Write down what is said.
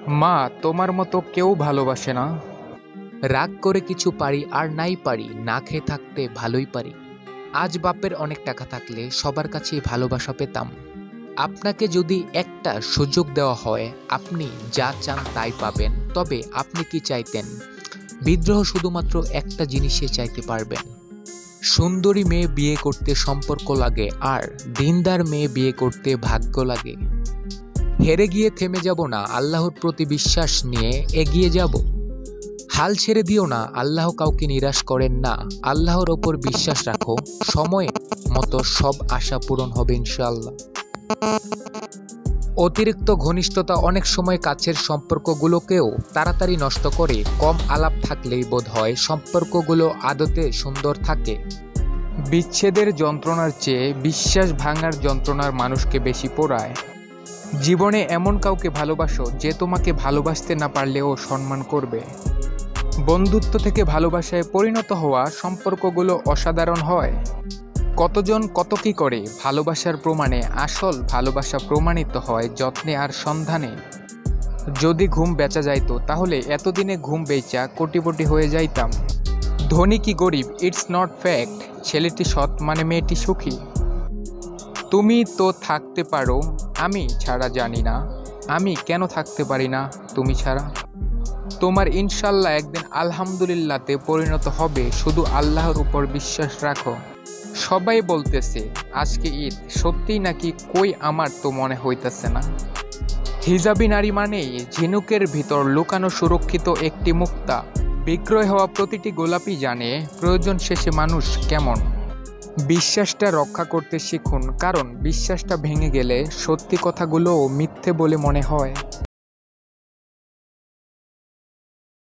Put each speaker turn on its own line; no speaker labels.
মা, তোমার মতো কেউ ভালোবাসে না।
রাগ করে কিছু পারি আর নাই পারি, না খেয়ে থাকতে ভালোই পারি। আজ বাপের অনেক টাকা থাকলে সবার কাছেই ভালোবাসা পেতাম। আপনাকে যদি একটা সুযোগ দেওয়া হয়, আপনি যা চান তাই পাবেন, তবে আপনি কি চাইতেন? বিদ্রোহ শুধুমাত্র একটা জিনিসে চাইতে পারবেন। সুন্দরী মেয়ে বিয়ে করতে সম্পর্ক লাগে, আর দিনদার মেয়ে বিয়ে করতে ভাগ্য লাগে। হেরে গিয়ে থেমে যাব না, আল্লাহর প্রতি বিশ্বাস নিয়ে এগিয়ে যাব। হাল ছেড়ে দিও না, আল্লাহ কাউকে নিরাশ করেন না। আল্লাহর ওপর বিশ্বাস রাখো, সময় মতো সব আশা পূরণ হবে ইনশাআল্লাহ। অতিরিক্ত ঘনিষ্ঠতা অনেক সময় কাছের সম্পর্কগুলোকেও তাড়াতাড়ি নষ্ট করে। কম আলাপ থাকলেই বোধ হয় সম্পর্কগুলো আদতে সুন্দর থাকে।
বিচ্ছেদের যন্ত্রণার চেয়ে বিশ্বাস ভাঙার যন্ত্রণার মানুষকে বেশি পোড়ায়। জীবনে এমন কাউকে ভালোবাসো যে তোমাকে ভালোবাসতে না পারলেও সম্মান করবে। বন্ধুত্ব থেকে ভালোবাসায় পরিণত হওয়া সম্পর্কগুলো অসাধারণ হয়। কতজন কত কি করে, ভালোবাসার প্রমাণে আসল ভালোবাসা প্রমাণিত হয় যত্নে আর সন্ধানে। যদি ঘুম বেচা যাইতো তাহলে এতদিনে ঘুম বেচা কোটিপতি হয়ে যাইতাম। ধনী কি গরিব ইটস নট ফ্যাক্ট, ছেলেটি সৎ মানে মেয়েটি সুখী। তুমি তো থাকতে পারো, আমি ছাড়া জানি না। আমি কেন থাকতে পারি না তুমি ছাড়া? তোমার ইনশাল্লাহ একদিন আলহামদুলিল্লাহতে পরিণত হবে, শুধু আল্লাহর উপর বিশ্বাস রাখো। সবাই বলতেছে আজকে ঈদ, সত্যিই নাকি? কই, আমার তো মনে হইতেছে না। হিজাবি নারী মানেই ঝিনুকের ভিতর লুকানো সুরক্ষিত একটি মুক্তা। বিক্রয় হওয়া প্রতিটি গোলাপি জানে প্রয়োজন শেষে মানুষ কেমন। বিশ্বাসটা রক্ষা করতে শিখুন, কারণ বিশ্বাসটা ভেঙে গেলে সত্যি কথাগুলোও মিথ্যে বলে মনে হয়।